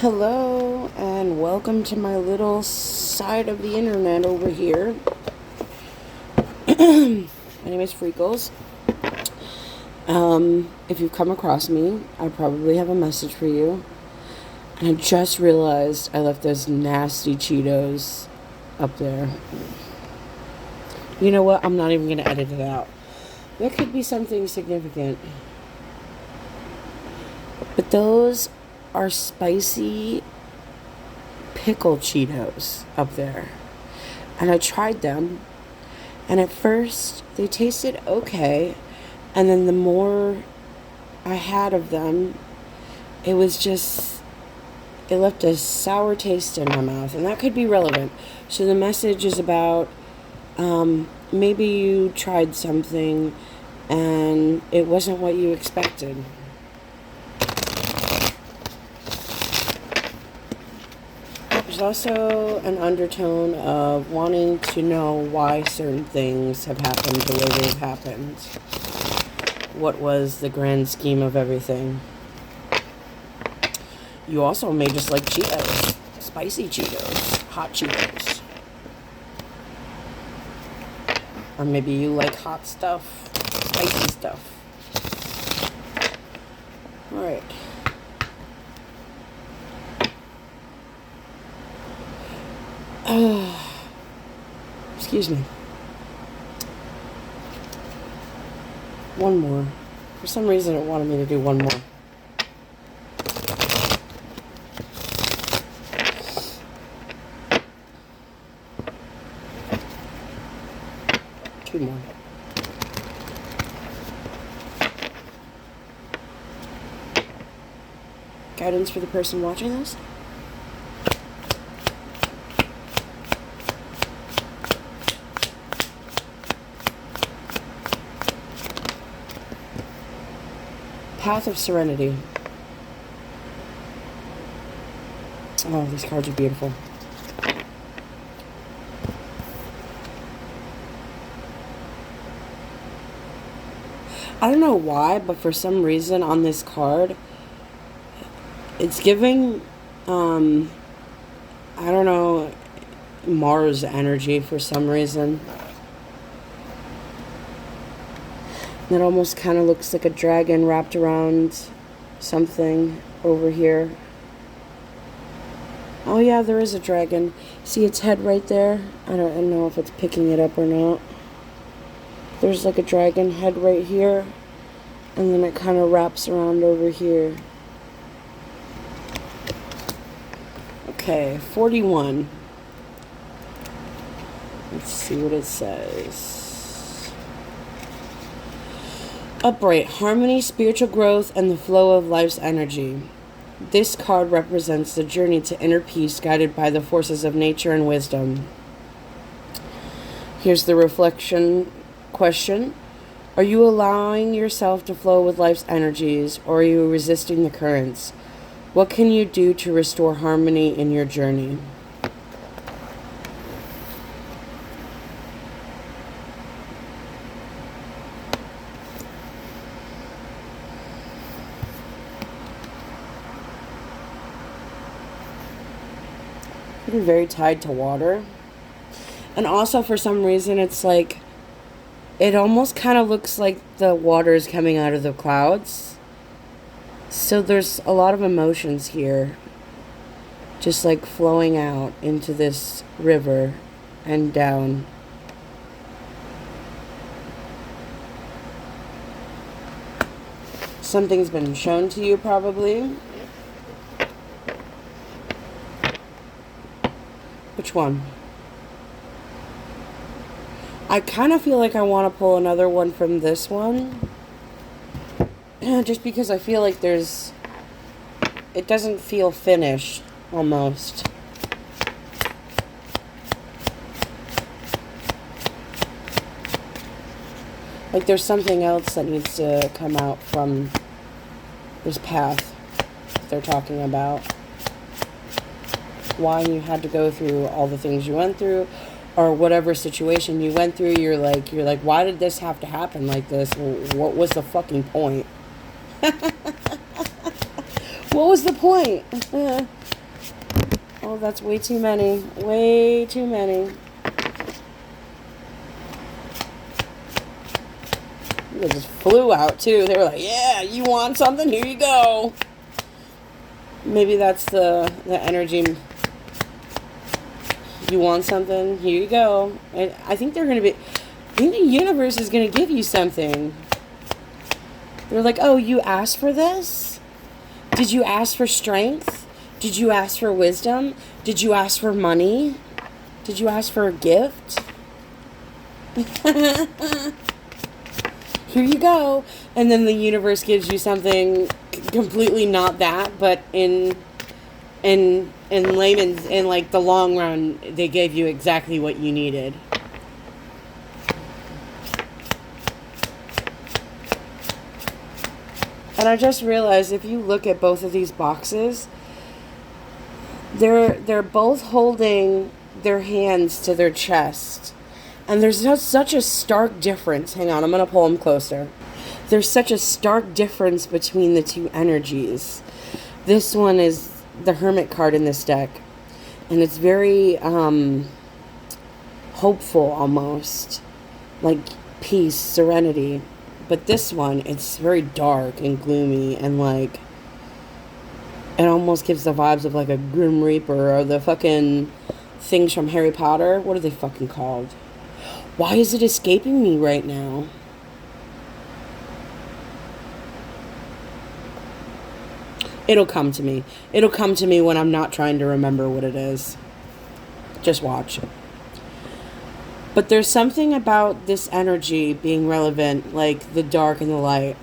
Hello and welcome to my little side of the internet over here. My name is Freakles. If you've come across me, I probably have a message for you. And I just realized I left those nasty Cheetos up there. You know what? I'm not even going to edit it out. There could be something significant. But those are spicy pickle Cheetos up there. And I tried them. And at first, they tasted okay. And then the more I had of them, it left a sour taste in my mouth. And that could be relevant. So the message is about maybe you tried something and it wasn't what you expected. There's also an undertone of wanting to know why certain things have happened the way they've happened. What was the grand scheme of everything? You also may just like Cheetos. Spicy Cheetos. Hot Cheetos. Or maybe you like hot stuff. Spicy stuff. Alright. Excuse me. One more. For some reason it wanted me to do one more. Two more. Guidance for the person watching this? Path of Serenity. Oh, these cards are beautiful. I don't know why, but for some reason on this card, it's giving, I don't know, Mars energy for some reason. It almost kind of looks like a dragon wrapped around something over here. Oh yeah, there is a dragon. See its head right there? I don't know if it's picking it up or not. There's like a dragon head right here. And then it kind of wraps around over here. Okay, 41. Let's see what it says. Upright, harmony, spiritual growth, and the flow of life's energy. This card represents the journey to inner peace guided by the forces of nature and wisdom. Here's the reflection question. Are you allowing yourself to flow with life's energies, or are you resisting the currents? What can you do to restore harmony in your journey? Very tied to water. And also for some reason it's like it almost kind of looks like the water is coming out of the clouds. So there's a lot of emotions here just like flowing out into this river and down. Something's been shown to you probably. Which one? I kind of feel like I want to pull another one from this one. Just because I feel like it doesn't feel finished, almost. Like there's something else that needs to come out from this path they're talking about. Why you had to go through all the things you went through, or whatever situation you went through. You're like, why did this have to happen like this? What was the fucking point? What was the point? Oh, that's way too many. Way too many. They just flew out, too. They were like, yeah, you want something? Here you go. Maybe that's the energy. You want something? Here you go. And I think they're going to be... I think the universe is going to give you something. They're like, oh, you asked for this? Did you ask for strength? Did you ask for wisdom? Did you ask for money? Did you ask for a gift? Here you go. And then the universe gives you something completely not that, but in layman's, in like the long run, they gave you exactly what you needed. And I just realized if you look at both of these boxes, they're both holding their hands to their chest. And there's such a stark difference. Hang on, I'm going to pull them closer. There's such a stark difference between the two energies. This one is the Hermit card in this deck. And it's very hopeful almost. Like peace, serenity. But this one, it's very dark and gloomy and like... It almost gives the vibes of like a Grim Reaper or the fucking things from Harry Potter. What are they fucking called? Why is it escaping me right now? It'll come to me. It'll come to me when I'm not trying to remember what it is. Just watch. But there's something about this energy being relevant, like the dark and the light.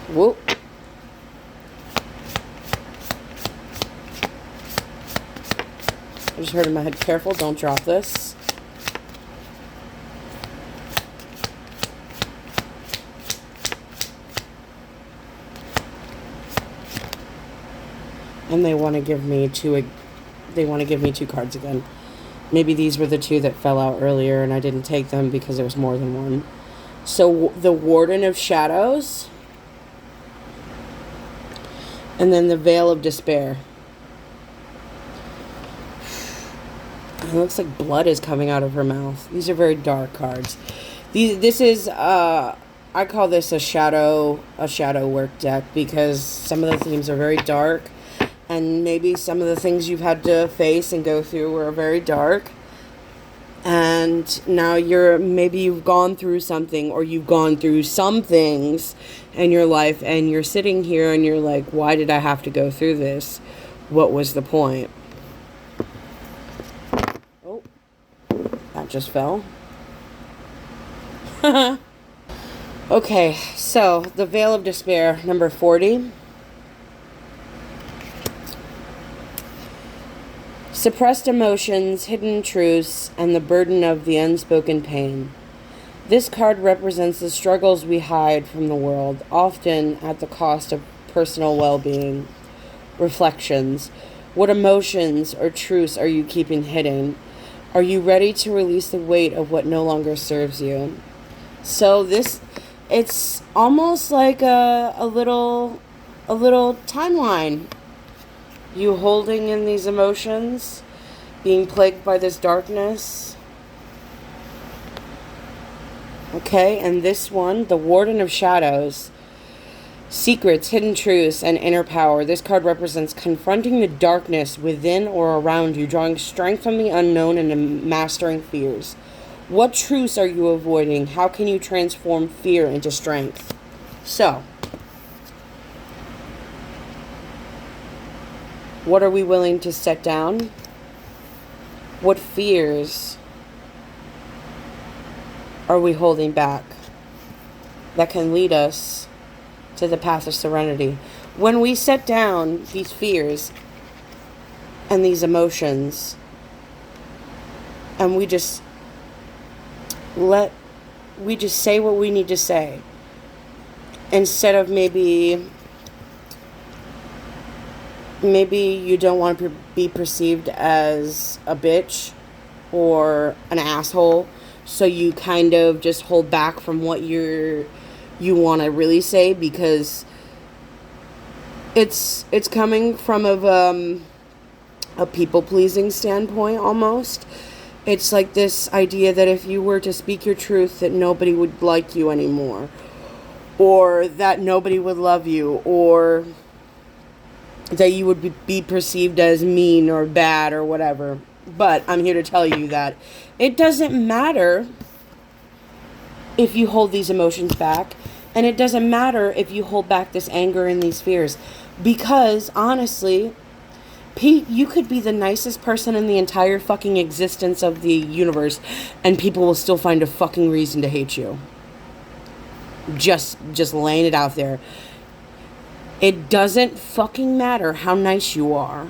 Whoop. I just heard in my head, careful, don't drop this. And they want to give me two cards again. Maybe these were the two that fell out earlier and I didn't take them because there was more than one. So the Warden of Shadows. And then the Veil of Despair. It looks like blood is coming out of her mouth. These are very dark cards. This is I call this a shadow work deck because some of the themes are very dark, and maybe some of the things you've had to face and go through were very dark. And now you've gone through something, or you've gone through some things in your life, and you're sitting here and you're like, why did I have to go through this? What was the point? That just fell. Okay, so the Veil of Despair, number 40. Suppressed emotions, hidden truths, and the burden of the unspoken pain. This card represents the struggles we hide from the world, often at the cost of personal well-being. Reflections. What emotions or truths are you keeping hidden? Are you ready to release the weight of what no longer serves you? So it's almost like a little timeline. You holding in these emotions, being plagued by this darkness. Okay, and this one, the Warden of Shadows. Secrets, hidden truths, and inner power. This card represents confronting the darkness within or around you, drawing strength from the unknown and mastering fears. What truths are you avoiding? How can you transform fear into strength? So, what are we willing to set down? What fears are we holding back that can lead us to the path of serenity? When we set down these fears and these emotions, and we just say what we need to say, instead of maybe you don't want to be perceived as a bitch or an asshole, so you kind of just hold back from what you want to really say because It's coming from a people pleasing standpoint almost. It's like this idea that if you were to speak your truth, that nobody would like you anymore, or that nobody would love you, or that you would be perceived as mean or bad or whatever. But I'm here to tell you that it doesn't matter if you hold these emotions back, and it doesn't matter if you hold back this anger and these fears, because honestly, Pete, you could be the nicest person in the entire fucking existence of the universe, and people will still find a fucking reason to hate you. Just laying it out there. It doesn't fucking matter how nice you are.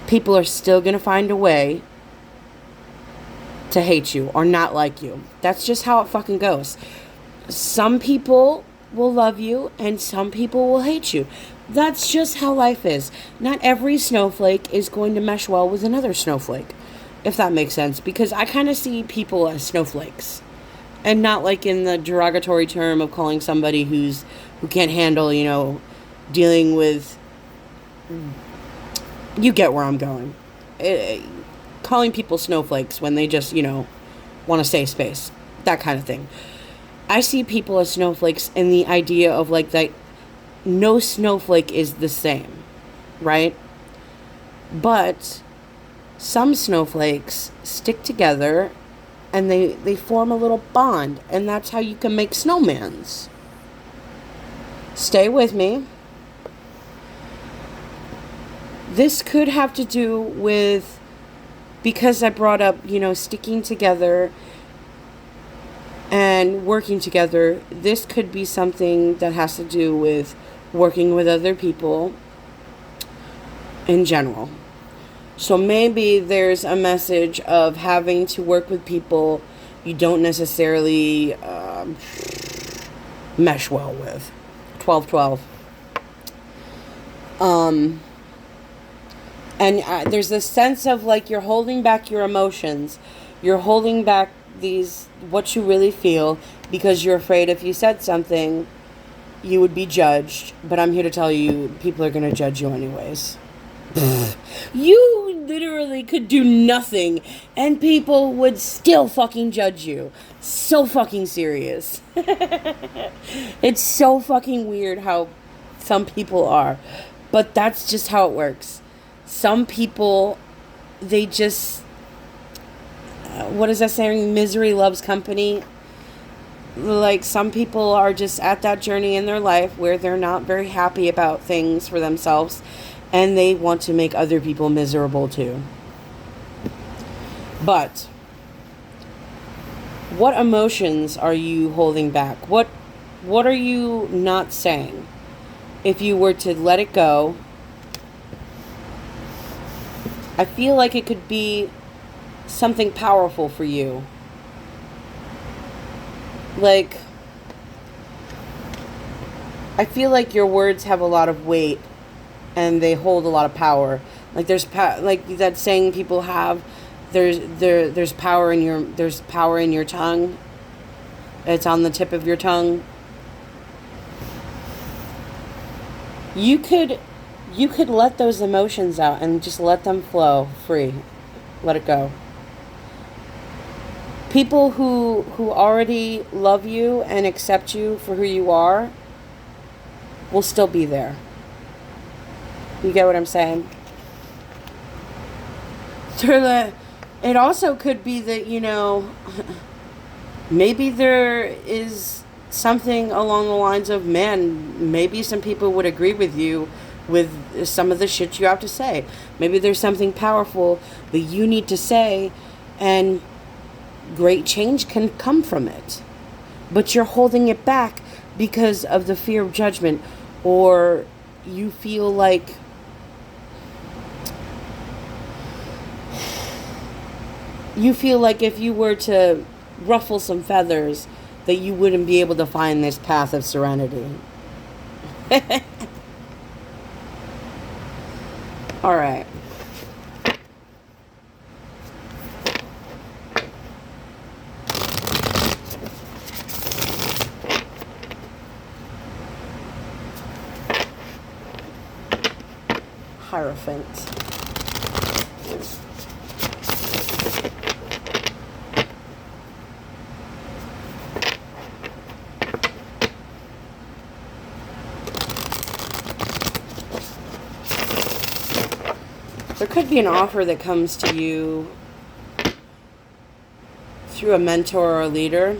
People are still gonna find a way to hate you or not like you. That's just how it fucking goes. Some people will love you and some people will hate you. That's just how life is. Not every snowflake is going to mesh well with another snowflake, if that makes sense, because I kind of see people as snowflakes, and not like in the derogatory term of calling somebody who can't handle, dealing with, you get where I'm going. Calling people snowflakes when they just, want to save space, that kind of thing. I see people as snowflakes in the idea of like that no snowflake is the same, right? But some snowflakes stick together and they form a little bond, and that's how you can make snowmans. Stay with me. This could have to do with, because I brought up, sticking together and working together, this could be something that has to do with working with other people in general. So maybe there's a message of having to work with people you don't necessarily mesh well with. 12-12. And there's this sense of like you're holding back your emotions. You're holding back what you really feel, because you're afraid if you said something, you would be judged. But I'm here to tell you, people are going to judge you anyways. You literally could do nothing and people would still fucking judge you. So fucking serious. It's so fucking weird how some people are. But that's just how it works. Some people, they just... what is that saying? Misery loves company. Like, some people are just at that journey in their life where they're not very happy about things for themselves, and they want to make other people miserable too. But what emotions are you holding back? What are you not saying? If you were to let it go, I feel like it could be something powerful for you. Like, I feel like your words have a lot of weight and they hold a lot of power. Like like that saying people have, there's power in your tongue. It's on the tip of your tongue. You could let those emotions out and just let them flow free. Let it go. People who already love you and accept you for who you are will still be there. You get what I'm saying? It also could be that, maybe there is something along the lines of, man, maybe some people would agree with you with some of the shit you have to say. Maybe there's something powerful that you need to say, and great change can come from it. But you're holding it back because of the fear of judgment, or you feel like if you were to ruffle some feathers, that you wouldn't be able to find this path of serenity. All right. Hierophant. There could be an offer that comes to you through a mentor or a leader.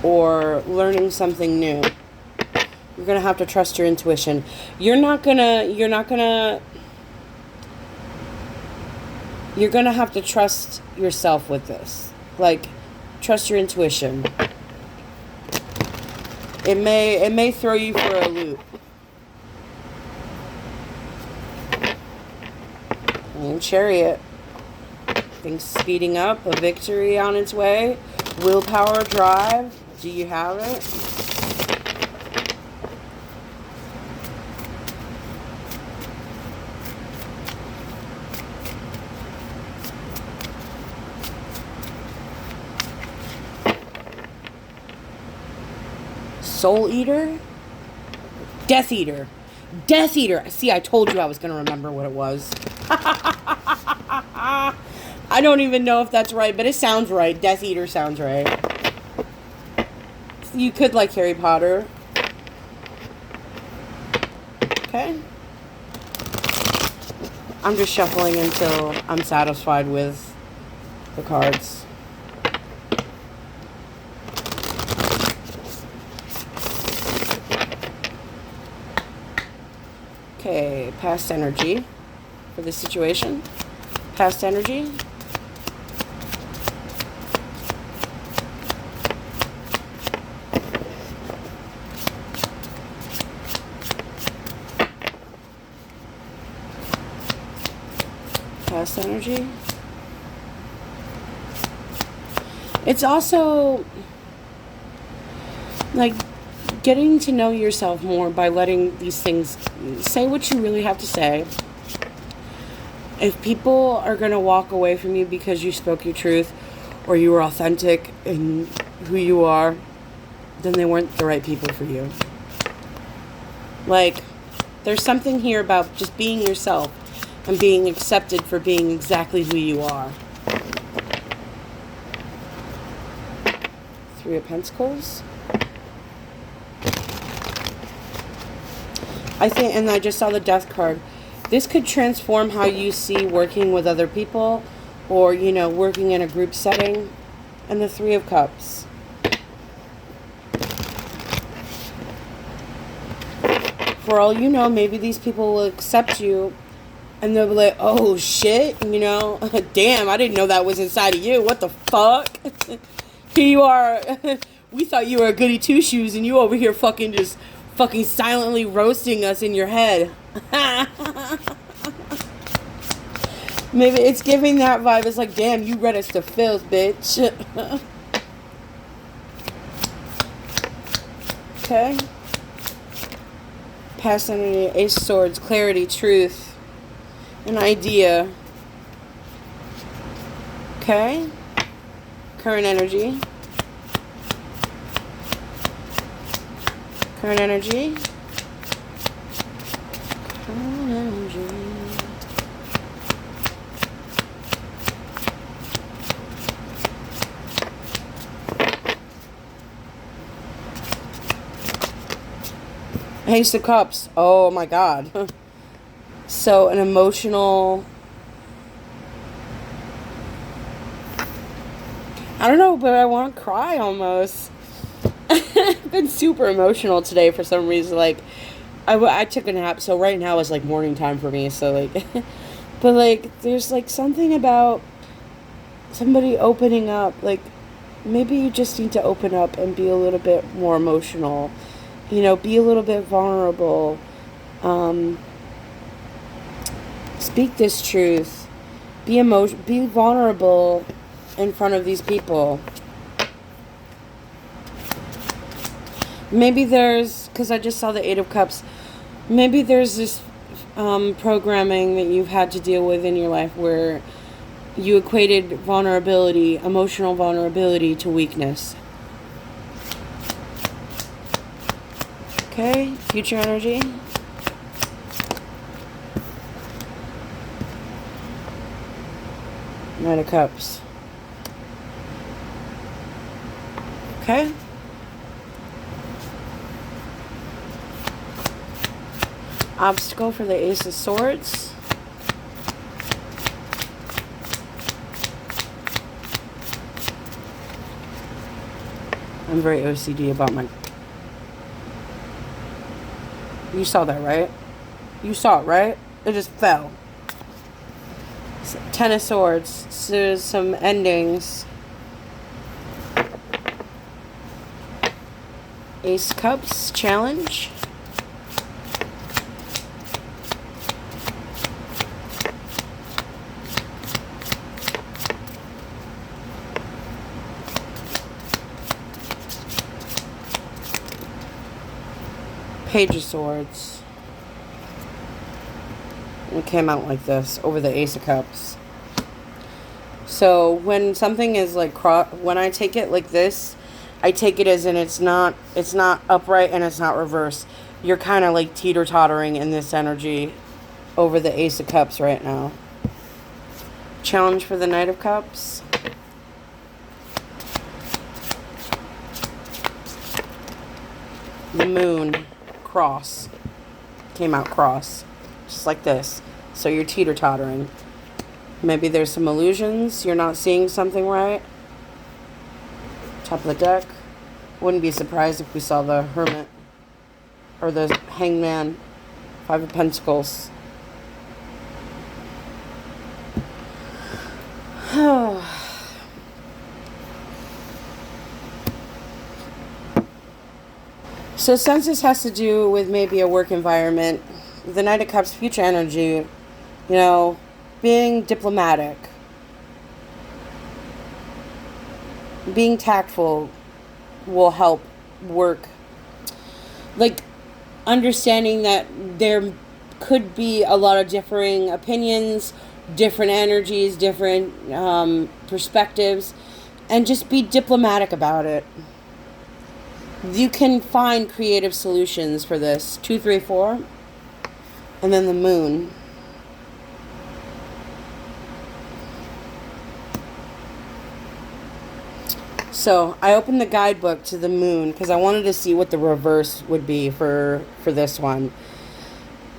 Or learning something new. You're gonna have to trust your intuition. You're gonna have to trust yourself with this. Like, trust your intuition. It may throw you for a loop. And Chariot. Things speeding up, a victory on its way. Willpower, drive. Do you have it? Soul Eater? Death Eater. Death Eater. See, I told you I was going to remember what it was. I don't even know if that's right, but it sounds right. Death Eater sounds right. You could like Harry Potter. Okay. I'm just shuffling until I'm satisfied with the cards. Okay, past energy for this situation. Past energy. Past energy. It's also like getting to know yourself more by letting these things say what you really have to say. If people are going to walk away from you because you spoke your truth or you were authentic in who you are, then they weren't the right people for you. Like, there's something here about just being yourself and being accepted for being exactly who you are. Three of Pentacles. I think, and I just saw the Death card. This could transform how you see working with other people or, you know, working in a group setting. And the Three of Cups. For all you know, maybe these people will accept you and they'll be like, oh shit, you know, damn, I didn't know that was inside of you. What the fuck? Here you are. We thought you were a goody two-shoes and you over here fucking silently roasting us in your head. Maybe it's giving that vibe. It's like, damn, you read us to filth, bitch. Okay. Past energy, Ace of Swords, clarity, truth, an idea. Okay. Current energy. Current energy. Current energy. Ace of Cups. Oh my God. So an emotional... I don't know, but I want to cry almost. I've been super emotional today for some reason. Like, I took a nap, so right now is like morning time for me. So like, but like, there's like something about somebody opening up. Like, maybe you just need to open up and be a little bit more emotional. You know, be a little bit vulnerable. Speak this truth. Be vulnerable in front of these people. Maybe there's, because I just saw the Eight of Cups, maybe there's this programming that you've had to deal with in your life where you equated vulnerability, emotional vulnerability, to weakness. Okay, future energy. Knight of Cups. Okay. Obstacle for the Ace of Swords. I'm very OCD about my... You saw that, right? You saw it, right? It just fell. Ten of Swords. So there's some endings. Ace Cups challenge. Page of Swords. It came out like this over the Ace of Cups. So when something is like when I take it like this, I take it as in it's not upright and it's not reverse. You're kind of like teeter-tottering in this energy over the Ace of Cups right now. Challenge for the Knight of Cups. The Moon. Cross. Came out cross. Just like this. So you're teeter-tottering. Maybe there's some illusions. You're not seeing something right. Top of the deck. Wouldn't be surprised if we saw the Hermit. Or the Hangman. Five of Pentacles. So since this has to do with maybe a work environment, the Knight of Cups future energy, being diplomatic, being tactful will help work. Like, understanding that there could be a lot of differing opinions, different energies, different perspectives, and just be diplomatic about it. You can find creative solutions for this. 2, 3, 4. And then the Moon. So I opened the guidebook to the Moon because I wanted to see what the reverse would be for this one.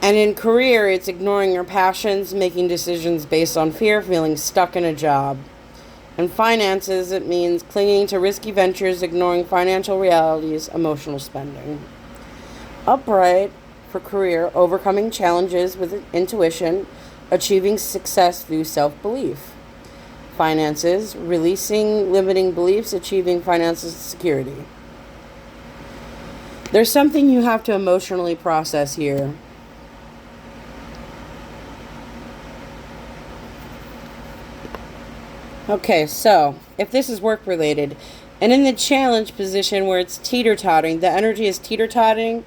And in career, it's ignoring your passions, making decisions based on fear, feeling stuck in a job. In finances, it means clinging to risky ventures, ignoring financial realities, emotional spending. Upright for career, overcoming challenges with intuition, achieving success through self-belief. Finances, releasing limiting beliefs, achieving financial security. There's something you have to emotionally process here. Okay, so if this is work related, and in the challenge position where it's teeter-tottering, the energy is teeter-tottering,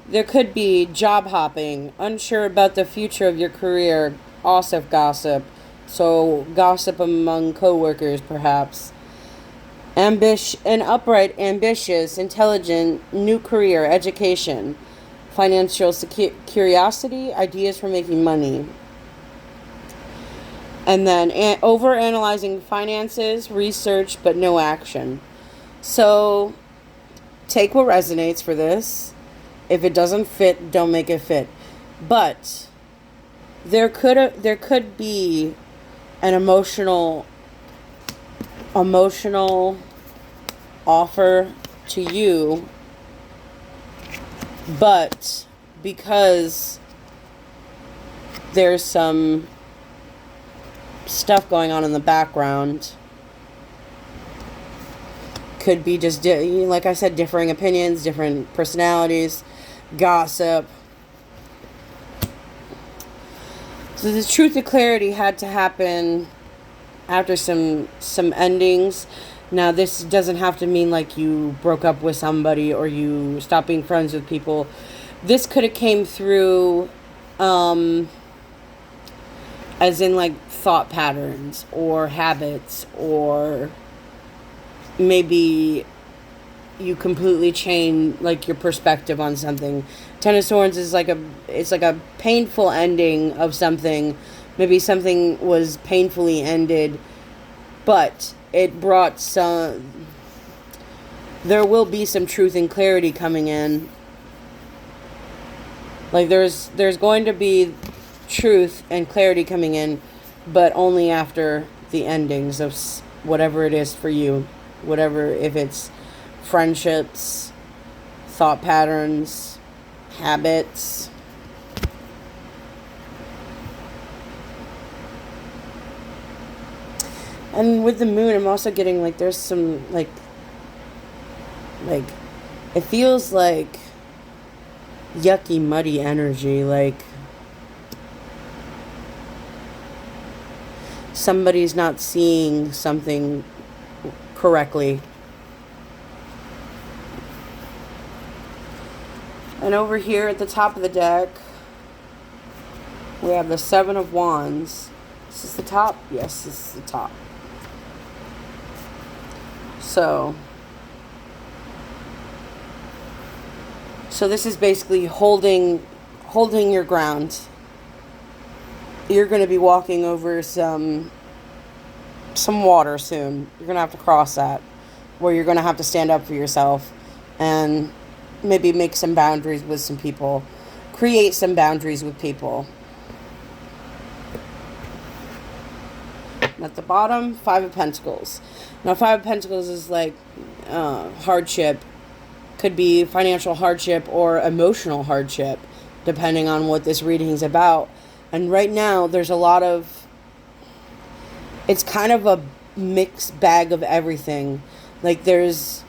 there could be job hopping, unsure about the future of your career, also gossip, so gossip among coworkers perhaps. An upright, ambitious, intelligent, new career, education, financial curiosity, ideas for making money. And then over-analyzing finances, research, but no action. So take what resonates for this. If it doesn't fit, don't make it fit. But there could be an emotional offer to you, but because there's some stuff going on in the background, could be just like I said, differing opinions, different personalities, gossip. So the truth and clarity had to happen after some endings. Now this doesn't have to mean like you broke up with somebody or you stopped being friends with people. This could have came through as in like thought patterns or habits, or maybe you completely change like your perspective on something. Ten of Swords is like a painful ending of something. Maybe something was painfully ended, but it brought some. There will be some truth and clarity coming in. Like there's going to be truth and clarity coming in, but only after the endings of whatever it is for you. Whatever, if it's friendships, thought patterns, habits. And with the moon, I'm also getting like there's some like it feels like yucky, muddy energy, like somebody's not seeing something correctly. And over here at the top of the deck, we have the Seven of Wands. Is this the top? Yes, this is the top. So this is basically holding your ground. You're going to be walking over some water soon. You're going to have to cross that, where you're going to have to stand up for yourself and maybe make some boundaries with some people. Create some boundaries with people. And at the bottom, Five of Pentacles. Now, Five of Pentacles is like hardship. Could be financial hardship or emotional hardship, depending on what this reading is about. And right now, there's a lot of... It's kind of a mixed bag of everything. Like, there's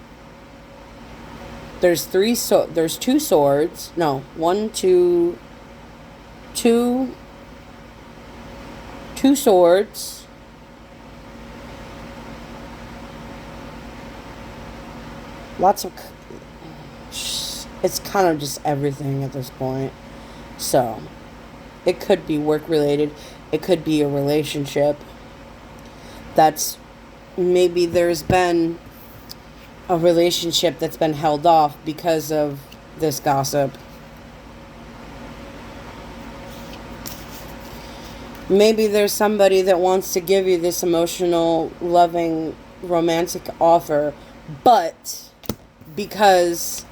two swords. No, two swords. Lots of... It's kind of just everything at this point. So, it could be work related. It could be a relationship. That's... Maybe there's been a relationship that's been held off because of this gossip. Maybe there's somebody that wants to give you this emotional, loving, romantic offer, but because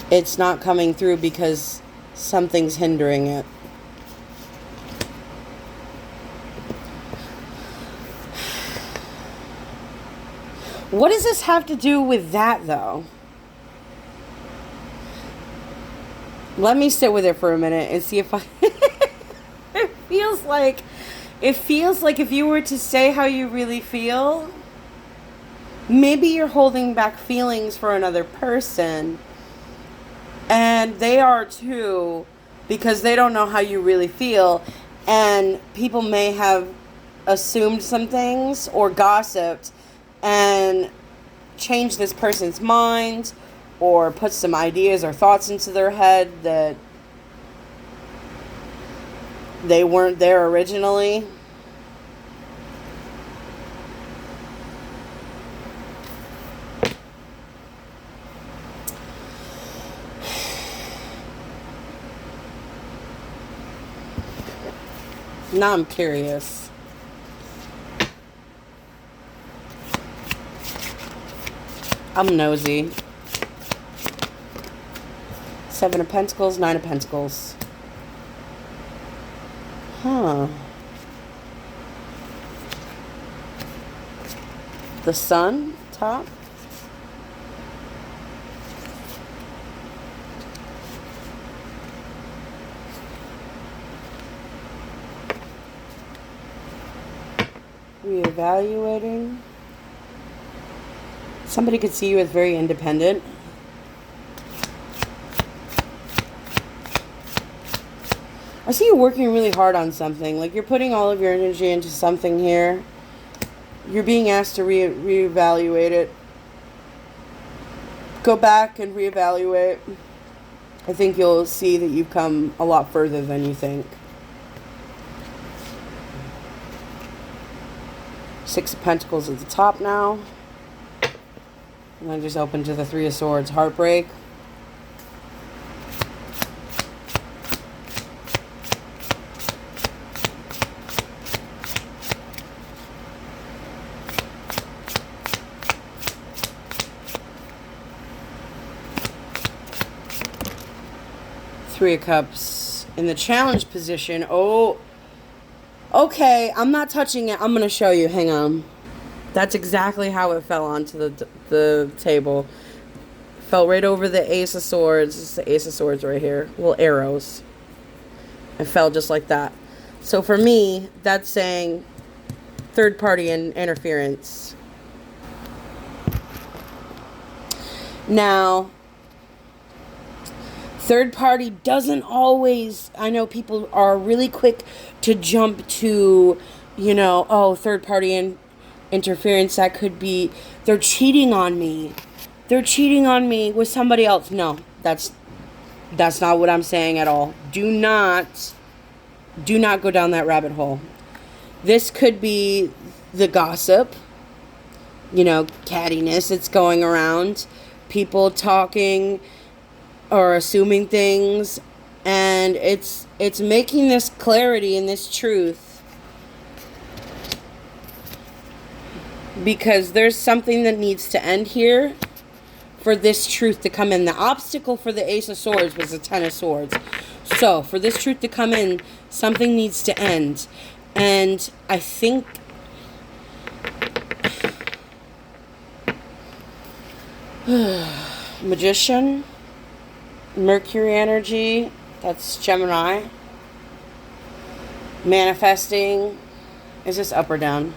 it's not coming through because something's hindering it. What does this have to do with that, though? Let me sit with it for a minute and see if I... It feels like if you were to say how you really feel, maybe you're holding back feelings for another person. And they are too, because they don't know how you really feel. And people may have assumed some things or gossiped and changed this person's mind or put some ideas or thoughts into their head that they weren't there originally. Now I'm curious. I'm nosy. Seven of Pentacles, Nine of Pentacles. Huh. The Sun, top. Reevaluating. Somebody could see you as very independent. I see you working really hard on something. Like you're putting all of your energy into something here. You're being asked to reevaluate it. Go back and reevaluate. I think you'll see that you've come a lot further than you think. Six of Pentacles at the top now. And I just open to the Three of Swords. Heartbreak. Three of Cups in the challenge position. Oh, okay. I'm not touching it. I'm going to show you. Hang on. That's exactly how it fell onto the table. Fell right over the Ace of Swords. It's the Ace of Swords right here. Little arrows. It fell just like that. So for me, that's saying third party interference. Now, third party doesn't always, I know people are really quick to jump to, you know, oh, third party interference, that could be, they're cheating on me. They're cheating on me with somebody else. No, that's not what I'm saying at all. Do not go down that rabbit hole. This could be the gossip, you know, cattiness that's going around. People talking or assuming things, and it's making this clarity and this truth, because there's something that needs to end here for this truth to come in. The obstacle for the Ace of Swords was the Ten of Swords. So for this truth to come in, something needs to end. And I think Magician, Mercury energy, that's Gemini. Manifesting. Is this up or down?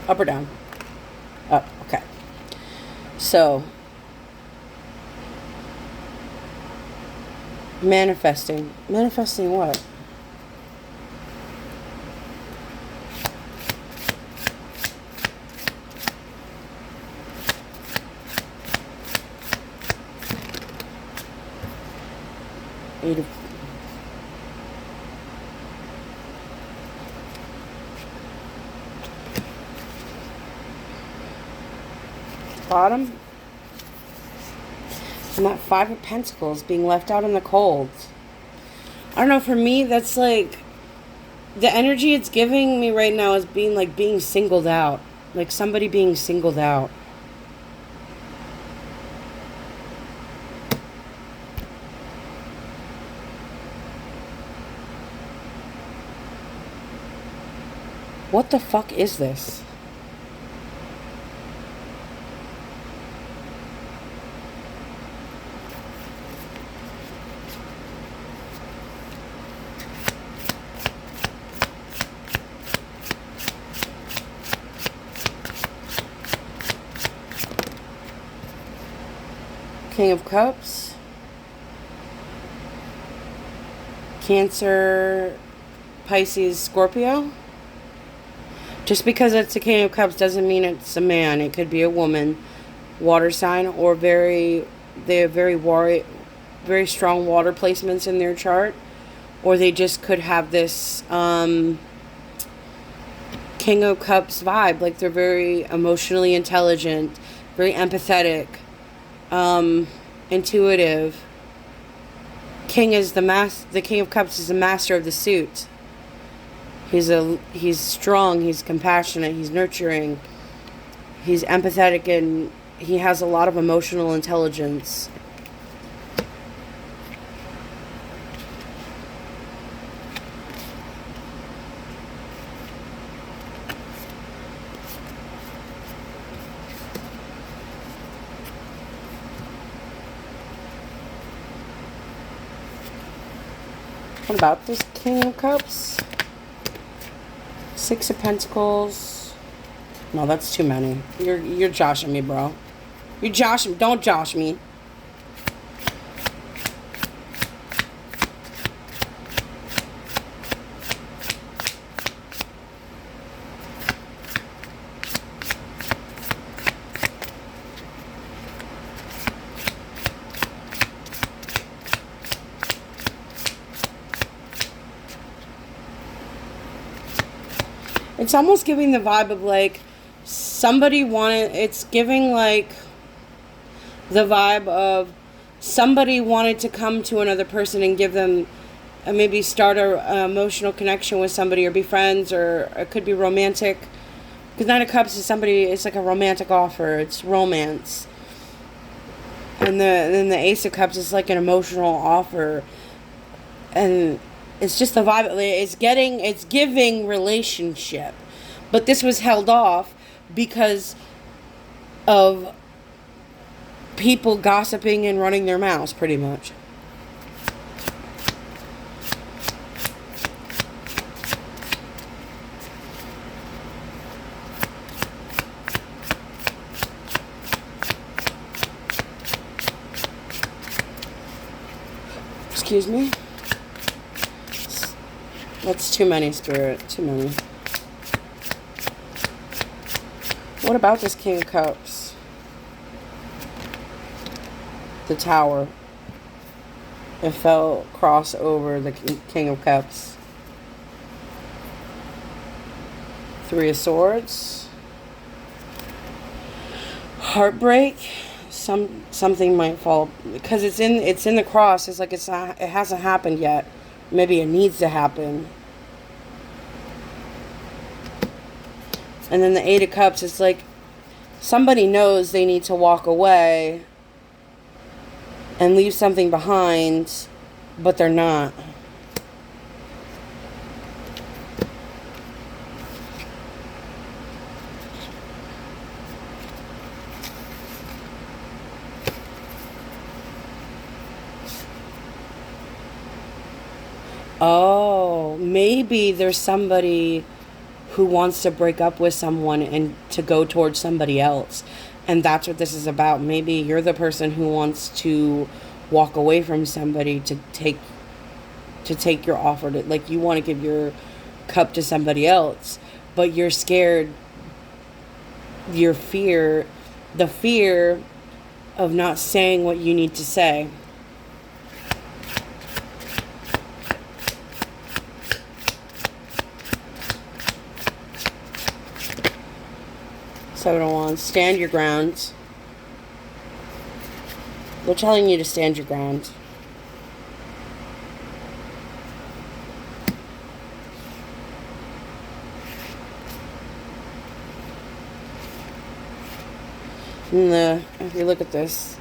Up or down? Up, okay. So, manifesting. Manifesting what? Bottom. And that Five of Pentacles being left out in the cold. I don't know, for me, that's like, the energy it's giving me right now is being singled out. Like somebody being singled out. What the fuck is this? King of Cups. Cancer, Pisces, Scorpio. Just because it's a King of Cups doesn't mean it's a man. It could be a woman, water sign, or they have very strong water placements in their chart, or they just could have this King of Cups vibe. Like they're very emotionally intelligent, very empathetic, intuitive. The King of Cups is the master of the suit. He's strong, he's compassionate, he's nurturing, he's empathetic, and he has a lot of emotional intelligence. What about this King of Cups? Six of Pentacles. No, that's too many. You're joshing me, bro. You're joshing. Don't josh me. It's almost giving the vibe of like somebody wanted, it's giving like the vibe of somebody wanted to come to another person and give them, maybe start a emotional connection with somebody, or be friends, or it could be romantic. Because Nine of Cups is somebody, it's like a romantic offer. It's romance. And then the Ace of Cups is like an emotional offer. And it's just the vibe. It's giving relationship. But this was held off because of people gossiping and running their mouths, pretty much. Excuse me? That's too many, Spirit. Too many. What about this King of Cups? The Tower. It fell cross over the King of Cups. Three of Swords. Heartbreak. Something might fall because it's in the cross. It's like it hasn't happened yet. Maybe it needs to happen. And then the Eight of Cups, it's like somebody knows they need to walk away and leave something behind, but they're not. Oh, maybe there's somebody who wants to break up with someone and to go towards somebody else. And that's what this is about. Maybe you're the person who wants to walk away from somebody to take your offer to, like, you want to give your cup to somebody else, but you're scared. The fear of not saying what you need to say. Seven of Wands. Stand your ground. They're telling you to stand your ground. And if you look at this,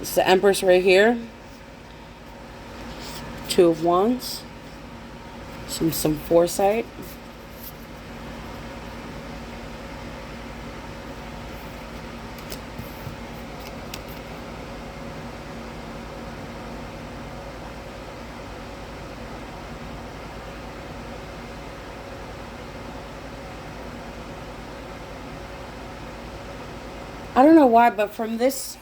it's the Empress right here. Two of Wands. Some foresight. I don't know why, but from this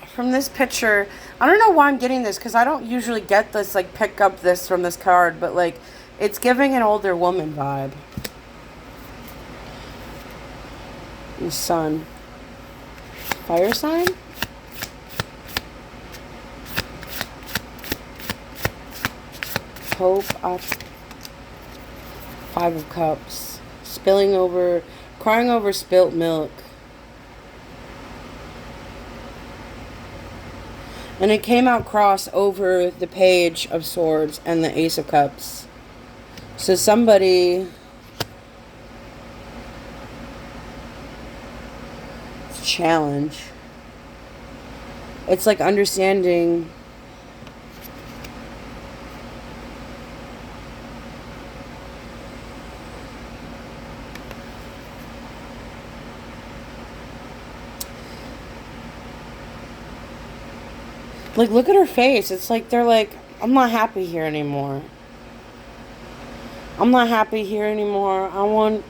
picture, I don't know why I'm getting this, because I don't usually get this, like, pick up this from this card, but, like, it's giving an older woman vibe. The Sun. Fire sign? Hope up. Five of Cups. Crying over spilt milk. And it came out cross over the Page of Swords and the Ace of Cups. So somebody... It's a challenge. It's like understanding... Like, look at her face. It's like they're like, I'm not happy here anymore. I'm not happy here anymore.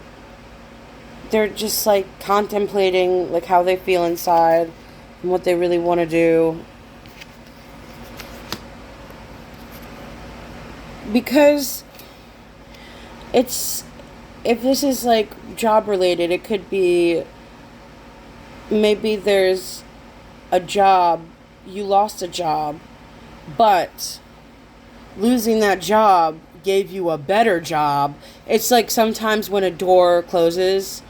They're just, like, contemplating, like, how they feel inside and what they really want to do. Because if this is, like, job related, it could be, maybe there's a job. You lost a job, but losing that job gave you a better job. It's like sometimes when a door closes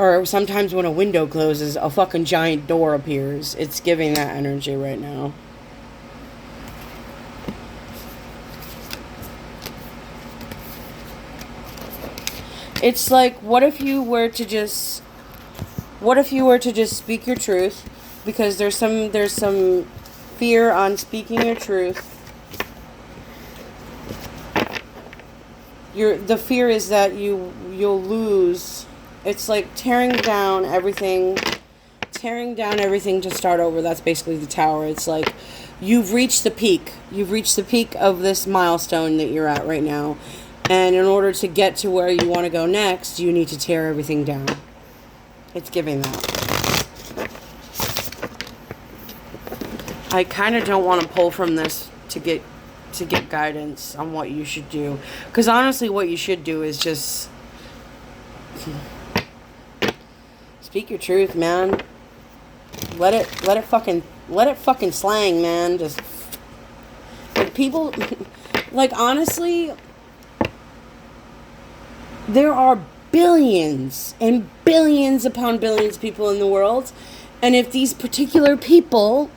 Or sometimes when a window closes, a fucking giant door appears. It's giving that energy right now. It's like, what if you were to just speak your truth? Because there's some fear on speaking your truth. The fear is that you'll lose. It's like tearing down everything to start over. That's basically the tower. It's like you've reached the peak. You've reached the peak of this milestone that you're at right now. And in order to get to where you want to go next, you need to tear everything down. It's giving that. I kind of don't want to pull from this to get guidance on what you should do. Because honestly, what you should do is just speak your truth, man. Let it fucking slang, man. Just like people, like honestly, there are billions and billions upon billions of people in the world, and if these particular people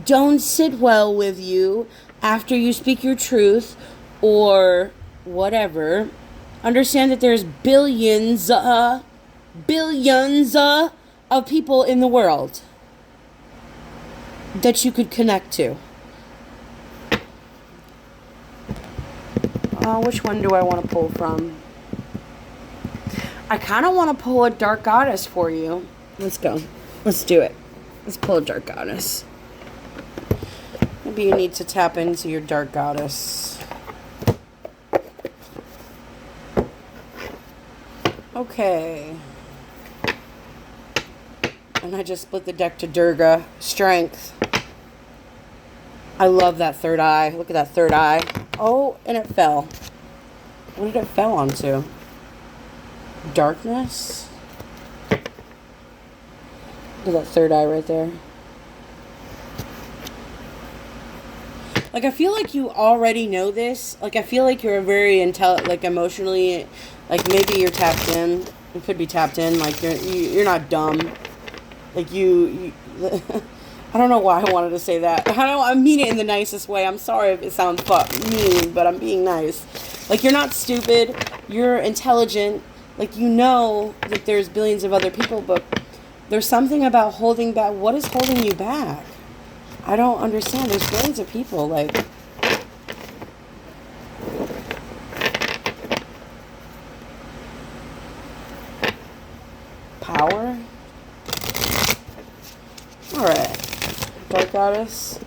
don't sit well with you after you speak your truth or whatever, understand that there's billions of people in the world that you could connect to. Which one do I want to pull from? I kind of want to pull a dark goddess for you. Let's go. Let's do it. Let's pull a dark goddess. Maybe you need to tap into your dark goddess. Okay. And I just split the deck to Durga. Strength. I love that third eye. Look at that third eye. Oh, and it fell. What did it fell onto? Darkness? Look at that third eye right there. Like, I feel like you already know this. Like, I feel like you're very emotionally, like, maybe you're tapped in. You could be tapped in. Like, you're not dumb. Like, you I don't know why I wanted to say that. I mean it in the nicest way. I'm sorry if it sounds mean, but I'm being nice. Like, you're not stupid. You're intelligent. Like, you know that there's billions of other people, but there's something about holding back. What is holding you back? I don't understand. There's billions of people, like... Power? Alright. Dark Goddess.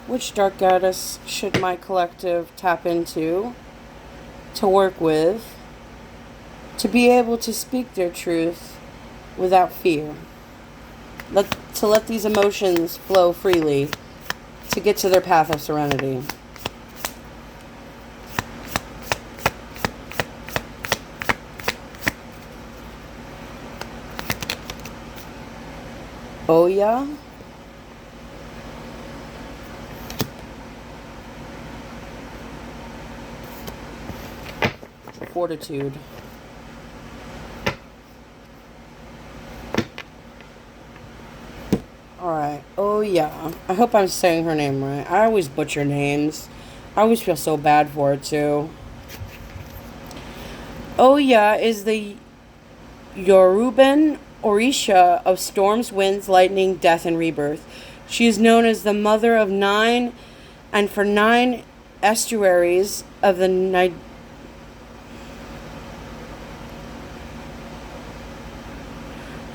Which Dark Goddess should my collective tap into to work with to be able to speak their truth without fear? To let these emotions flow freely to get to their path of serenity. Oh yeah? Fortitude. Alright. Oh yeah. I hope I'm saying her name right. I always butcher names. I always feel so bad for it too. Oh yeah is the Yoruban Orisha of storms, winds, lightning, death, and rebirth. She is known as the mother of 9 and for 9 estuaries of the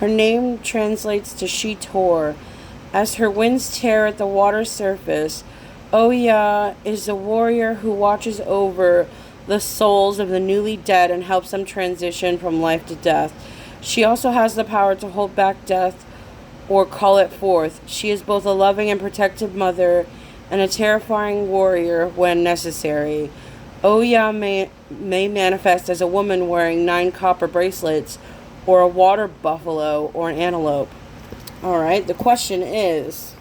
Her name translates to she tore. As her winds tear at the water surface, Oya is a warrior who watches over the souls of the newly dead and helps them transition from life to death. She also has the power to hold back death or call it forth. She is both a loving and protective mother and a terrifying warrior when necessary. Oya may manifest as a woman wearing 9 copper bracelets, or a water buffalo, or an antelope. Alright, the question is,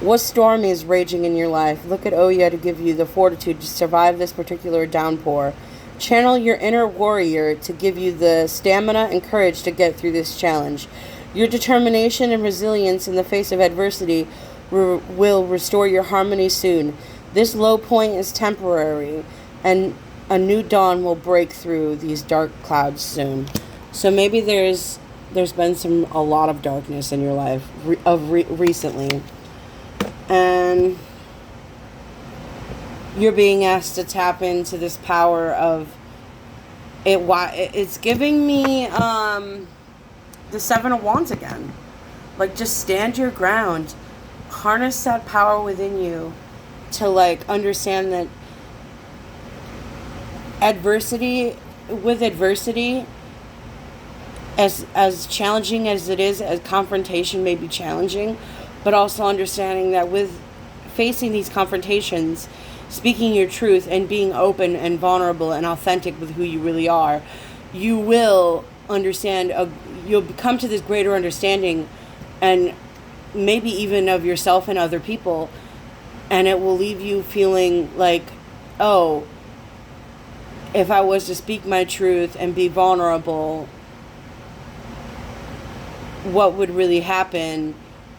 What storm is raging in your life? Look at Oya to give you the fortitude to survive this particular downpour. Channel your inner warrior to give you the stamina and courage to get through this challenge. Your determination and resilience in the face of adversity will restore your harmony soon. This low point is temporary, and a new dawn will break through these dark clouds soon. So maybe there's been a lot of darkness in your life recently, and you're being asked to tap into this power of it. Why it's giving me the Seven of Wands again. Like, just stand your ground, harness that power within you to like understand that adversity, as challenging as it is, as confrontation may be challenging, but also understanding that with facing these confrontations, speaking your truth and being open and vulnerable and authentic with who you really are, you will understand, you'll come to this greater understanding, and maybe even of yourself and other people, and it will leave you feeling like, oh, if I was to speak my truth and be vulnerable, what would really happen?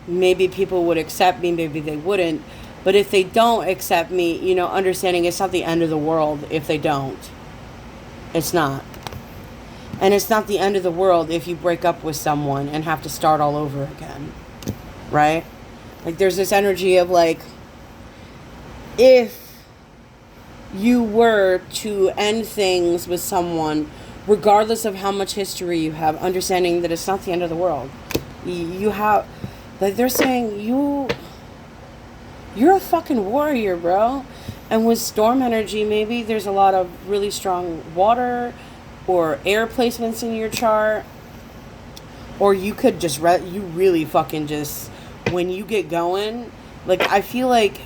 Maybe people would accept me, maybe they wouldn't. But if they don't accept me, understanding it's not the end of the world if they don't. It's not. And it's not the end of the world if you break up with someone and have to start all over again. Right? Like, there's this energy of like, if you were to end things with someone, regardless of how much history you have, understanding that it's not the end of the world. You have, like, they're saying you're a fucking warrior, bro. And with storm energy, maybe there's a lot of really strong water or air placements in your chart. Or you could just, you really fucking just, when you get going, like, I feel like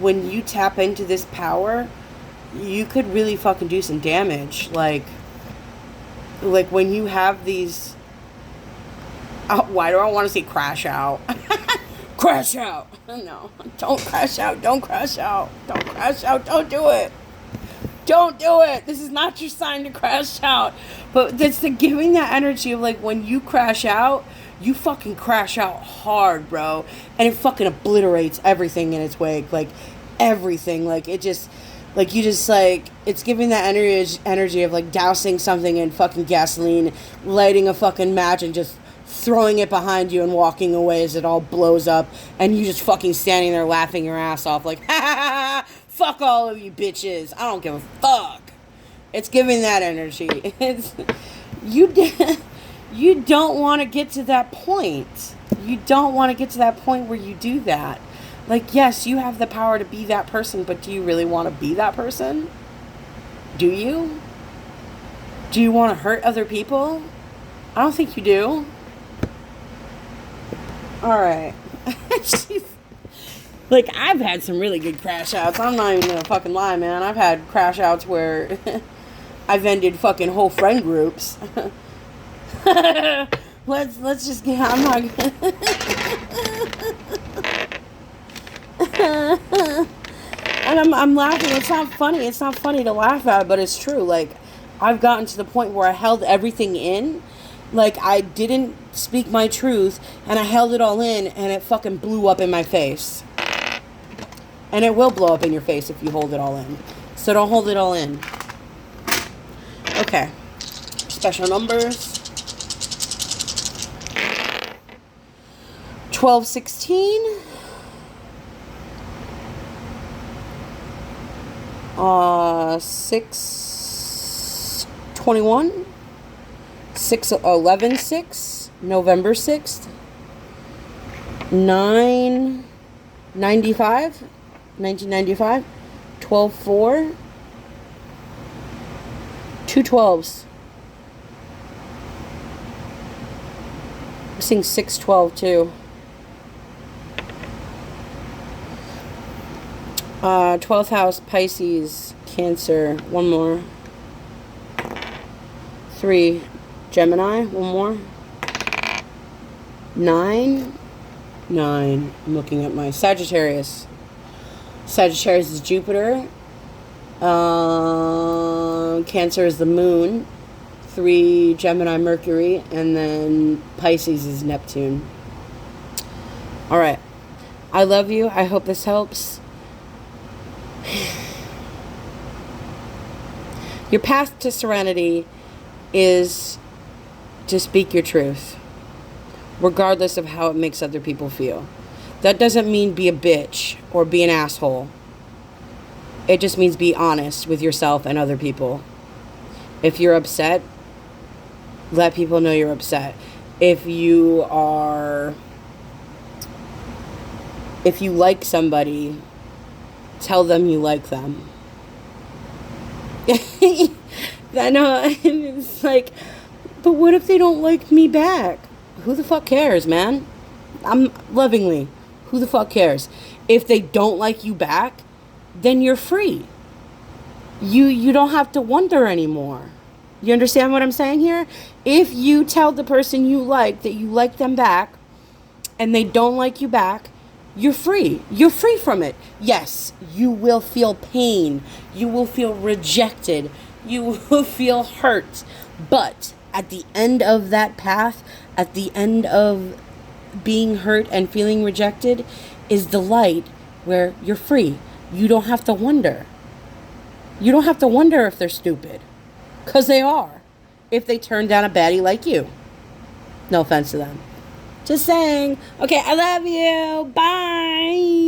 when you tap into this power, you could really fucking do some damage. Like when you have these, why do I want to say crash out? Crash out. No, don't crash out. Don't crash out. Don't crash out. Don't do it. Don't do it. This is not your sign to crash out. But it's the giving that energy of like, when you crash out, you fucking crash out hard, bro. And it fucking obliterates everything in its wake. Like, everything. Like, it just, like, you just, like, it's giving that energy of, like, dousing something in fucking gasoline, lighting a fucking match and just throwing it behind you and walking away as it all blows up. And you just fucking standing there laughing your ass off like, ha ha ha, fuck all of you bitches. I don't give a fuck. It's giving that energy. It's, you don't want to get to that point. You don't want to get to that point where you do that. Like, yes, you have the power to be that person, but do you really want to be that person? Do you? Do you want to hurt other people? I don't think you do. Alright. Like, I've had some really good crash outs. I'm not even gonna fucking lie, man. I've had crash outs where I've ended fucking whole friend groups. Let's just get, I'm not and I'm laughing. It's not funny. It's not funny to laugh at, but it's true. Like, I've gotten to the point where I held everything in. Like, I didn't speak my truth, and I held it all in, and it fucking blew up in my face. And it will blow up in your face if you hold it all in. So don't hold it all in. Okay. Special numbers. 1216. 6/21. 6/11/6. November 6th. 9/95. 1995. 12/4. 2 12s. I'm seeing 6/12 too. 12th house, Pisces, Cancer. One more. 3, Gemini. One more. 9, 9. I'm looking at my Sagittarius. Sagittarius is Jupiter. Cancer is the moon. 3, Gemini, Mercury. And then Pisces is Neptune. All right. I love you. I hope this helps. Your path to serenity is to speak your truth, regardless of how it makes other people feel. That doesn't mean be a bitch or be an asshole. It just means be honest with yourself and other people. If you're upset, let people know you're upset. If you like somebody, tell them you like them. I know, it's like, but what if they don't like me back? Who the fuck cares, man? I'm lovingly. Who the fuck cares? If they don't like you back, then you're free. You don't have to wonder anymore. You understand what I'm saying here? If you tell the person you like that you like them back and they don't like you back, you're free. You're free from it. Yes, you will feel pain. You will feel rejected. You will feel hurt. But at the end of that path, at the end of being hurt and feeling rejected, is the light where you're free. You don't have to wonder. You don't have to wonder if they're stupid. Because they are. If they turn down a baddie like you. No offense to them. Just saying. Okay, I love you. Bye.